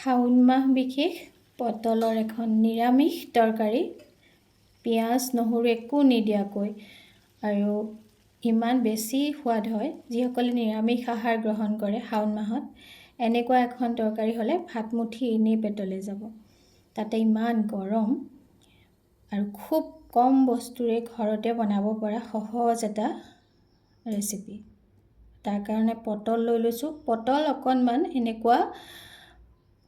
শাওণ মাহ বিশেষ পটলৰ এখন নিৰামিষ তৰকাৰী, পিঁয়াজ নহৰু একো নিদিয়াকৈ, আৰু ইমান বেছি সোৱাদ হয়। যিসকলে নিৰামিষ আহাৰ গ্ৰহণ কৰে শাওণ মাহত, এনেকুৱা এখন তৰকাৰী হ'লে ভাতমুঠি এনেই পেটলৈ যাব। তাতে ইমান গৰম আৰু খুব কম বস্তুৰে ঘৰতে বনাব পৰা সহজ এটা ৰেচিপি। তাৰ কাৰণে পটল লৈ লৈছোঁ। পটল অকণমান এনেকুৱা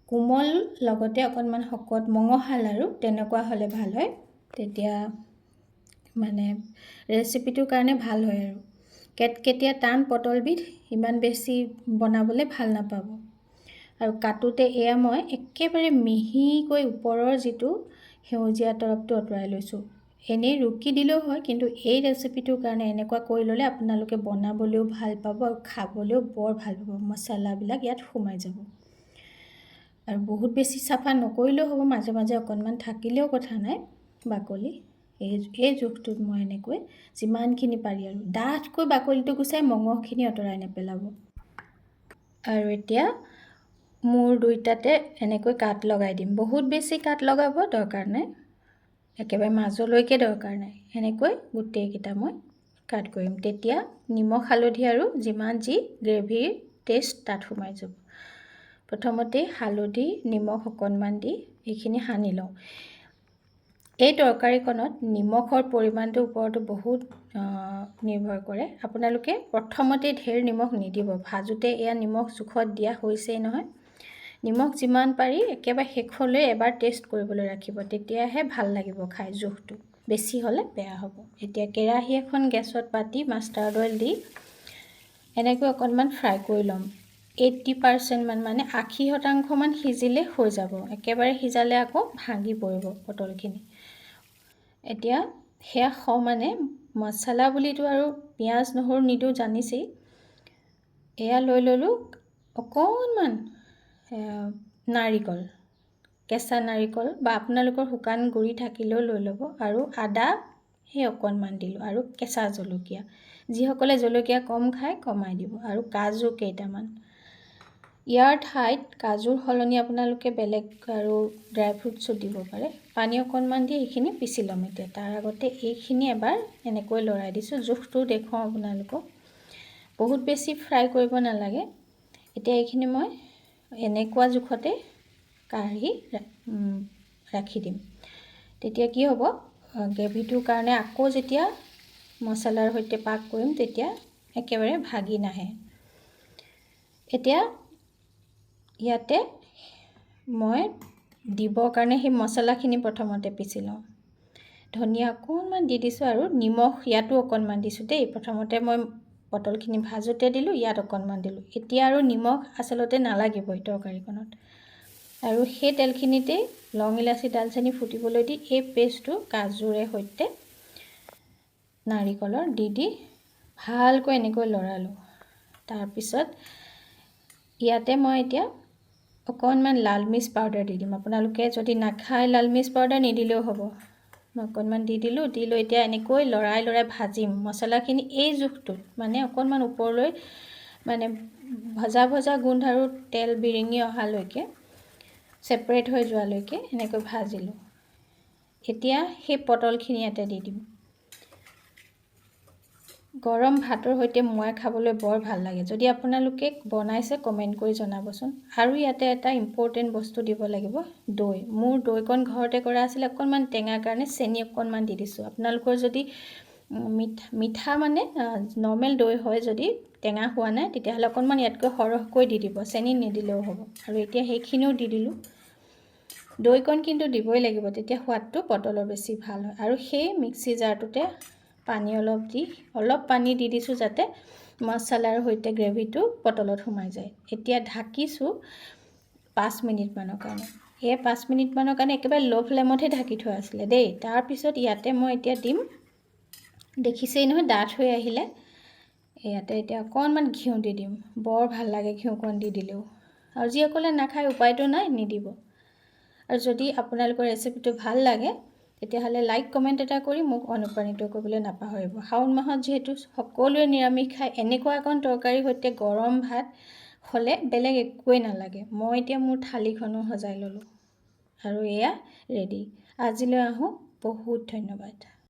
কোমল লগতে অকণমান শকত মঙহাল আৰু তেনেকুৱা হ'লে ভাল হয়। তেতিয়া মানে ৰেচিপিটোৰ কাৰণে ভাল হয় আৰু কেটকেটীয়া টান পটলবিধ ইমান বেছি বনাবলৈ ভাল নাপাব। আৰু কাটোতে এয়া মই একেবাৰে মিহিকৈ ওপৰৰ যিটো সেউজীয়া তৰফটো আঁতৰাই লৈছোঁ। এনেই ৰুকি দিলেও হয়, কিন্তু এই ৰেচিপিটোৰ কাৰণে এনেকুৱা কৰি ল'লে আপোনালোকে বনাবলৈও ভাল পাব আৰু খাবলৈও বৰ ভাল পাব। মচলাবিলাক ইয়াত সোমাই যাব। আৰু বহুত বেছি চাফা নকৰিলেও হ'ব, মাজে মাজে অকণমান থাকিলেও কথা নাই বাকলি। এই জোখটোত মই এনেকৈ যিমানখিনি পাৰি আৰু ডাঠকৈ বাকলিটো গুচাই মঙহখিনি আঁতৰাই নেপেলাব। আৰু এতিয়া মূৰ দুইটাতে এনেকৈ কাট লগাই দিম। বহুত বেছি কাট লগাব দৰকাৰ নাই, একেবাৰে মাজলৈকে দৰকাৰ নাই। এনেকৈ গোটেইকেইটা মই কাট কৰিম। তেতিয়া নিমখ হালধি আৰু যিমান যি গ্ৰেভিৰ টেষ্ট তাত সোমাই যাব। প্ৰথমতে হালধি নিমখ অকণমান দি এইখিনি সানি লওঁ। এই তৰকাৰীখনত নিমখৰ পৰিমাণটোৰ ওপৰতো বহুত নিৰ্ভৰ কৰে। আপোনালোকে প্ৰথমতে ঢেৰ নিমখ নিদিব, ভাজোতে এয়া নিমখ জোখত দিয়া হৈছেই নহয়। নিমখ যিমান পাৰি একেবাৰে শেষলৈ এবাৰ টেষ্ট কৰিবলৈ ৰাখিব, তেতিয়াহে ভাল লাগিব খাই। জোখটো বেছি হ'লে বেয়া হ'ব। এতিয়া কেৰাহী এখন গেছত পাতি মাষ্টাৰ্ড অইল দি এনেকৈ অকণমান ফ্ৰাই কৰি ল'ম। 80% মানে 80% সিজিলে হৈ যাব। একেবাৰে সিজালে আকৌ ভাঙি পৰিব পটলখিনি। এতিয়া সেয়া সমানে মচলা বুলিতো আৰু পিঁয়াজ নহৰু নিদিওঁ জানিছেই। এয়া লৈ ল'লোঁ অকণমান নাৰিকল, কেঁচা নাৰিকল বা আপোনালোকৰ শুকান গুড়ি থাকিলেও লৈ ল'ব। আৰু আদা সেই অকণমান দিলোঁ, আৰু কেঁচা জলকীয়া। যিসকলে জলকীয়া কম খায় কমাই দিব। আৰু কাজু কেইটামান। ইয়াৰ ঠাইত কাজুৰ সলনি আপোনালোকে বেলেগ আৰু ড্ৰাই ফ্ৰুটছো দিব পাৰে। পানী অকণমান দি এইখিনি পিচি ল'ম। এতিয়া তাৰ আগতে এইখিনি এবাৰ এনেকৈ লৰাই দিছোঁ। জোখটো দেখুৱাওঁ আপোনালোকক, বহুত বেছি ফ্ৰাই কৰিব নালাগে। এতিয়া এইখিনি মই এনেকুৱা জোখতে কাঢ়ি ৰাখি দিম। তেতিয়া কি হ'ব, গ্ৰেভিটোৰ কাৰণে আকৌ যেতিয়া মচলাৰ সৈতে পাক কৰিম তেতিয়া একেবাৰে ভাগি নাহে। এতিয়া ইয়াতে মই দিবৰ কাৰণে সেই মচলাখিনি প্ৰথমতে পিচি লওঁ। ধনিয়া অকণমান দি দিছোঁ আৰু নিমখ ইয়াতো অকণমান দিছোঁ দেই। প্ৰথমতে মই পটলখিনি ভাজোতে দিলোঁ, ইয়াত অকণমান দিলোঁ। এতিয়া আৰু নিমখ আচলতে নালাগিবই তৰকাৰীখনত। আৰু সেই তেলখিনিতেই লং ইলাচি ডালচেনি ফুটিবলৈ দি এই পেষ্টটো কাজুৰে সৈতে নাৰিকলৰ দি ভালকৈ এনেকৈ লৰালোঁ। তাৰপিছত ইয়াতে মই এতিয়া অকণমান লাল মিৰ্চ পাউডাৰ দি দিম। আপোনালোকে যদি নাখায় লাল মিৰ্চ পাউডাৰ নিদিলেও হ'ব। মই অকণমান দি দিলোঁ। দি লৈ এতিয়া এনেকৈ লৰাই ভাজিম মচলাখিনি এই জোখটোত, মানে অকণমান ওপৰলৈ মানে ভজা গোন্ধ আৰু তেল বিৰিঙি অহালৈকে, ছেপাৰেট হৈ যোৱালৈকে এনেকৈ ভাজিলোঁ। এতিয়া সেই পটলখিনি ইয়াতে দি দিম। গৰম ভাতৰ সৈতে মই খাবলৈ বৰ ভাল লাগে। যদি আপোনালোকে বনাইছে কমেণ্ট কৰি জনাবচোন। আৰু ইয়াতে এটা ইম্পৰ্টেণ্ট বস্তু দিব লাগিব, দৈ। মোৰ দৈকণ ঘৰতে কৰা আছিলে, অকণমান টেঙাৰ কাৰণে চেনি অকণমান দি দিছোঁ। আপোনালোকৰ যদি মিঠা মানে নৰ্মেল দৈ হয়, যদি টেঙা হোৱা নাই তেতিয়াহ'লে অকণমান ইয়াতকৈ সৰহকৈ দি দিব, চেনি নিদিলেও হ'ব। আৰু এতিয়া সেইখিনিও দি দিলোঁ। দৈকণ কিন্তু দিবই লাগিব, তেতিয়া সোৱাদটো পটলৰ বেছি ভাল হয়। আৰু সেই মিক্সি জাৰটোতে পানী অলপ পানী দি দিছোঁ, যাতে মচলাৰ সৈতে গ্ৰেভিটো পটলত সোমাই যায়। এতিয়া ঢাকিছোঁ 5 মিনিটমানৰ কাৰণে। এই 5 মিনিটমানৰ কাৰণে একেবাৰে ল' ফ্লেমতহে ঢাকি থোৱা আছিলে দেই। তাৰপিছত ইয়াতে মই এতিয়া দিম, দেখিছেই নহয় ডাঠ হৈ আহিলে। ইয়াতে এতিয়া অকণমান ঘিউ দি দিম। বৰ ভাল লাগে ঘিউকণ দি দিলেও। আৰু যিসকলে নাখায় উপায়টো নাই, নিদিব। আৰু যদি আপোনালোকৰ ৰেচিপিটো ভাল লাগে তেতিয়াহ'লে লাইক কমেণ্ট এটা কৰি মোক অনুপ্ৰাণিত কৰিবলৈ নাপাহৰিব। শাওণ মাহত যিহেতু সকলোৱে নিৰামিষ খায়, এনেকুৱা এখন তৰকাৰীৰ সৈতে গৰম ভাত হ'লে বেলেগ একোৱেই নালাগে। মই এতিয়া মোৰ থালিখনো সজাই ল'লোঁ আৰু এয়া ৰেডি। আজিলৈ আহোঁ। বহুত ধন্যবাদ।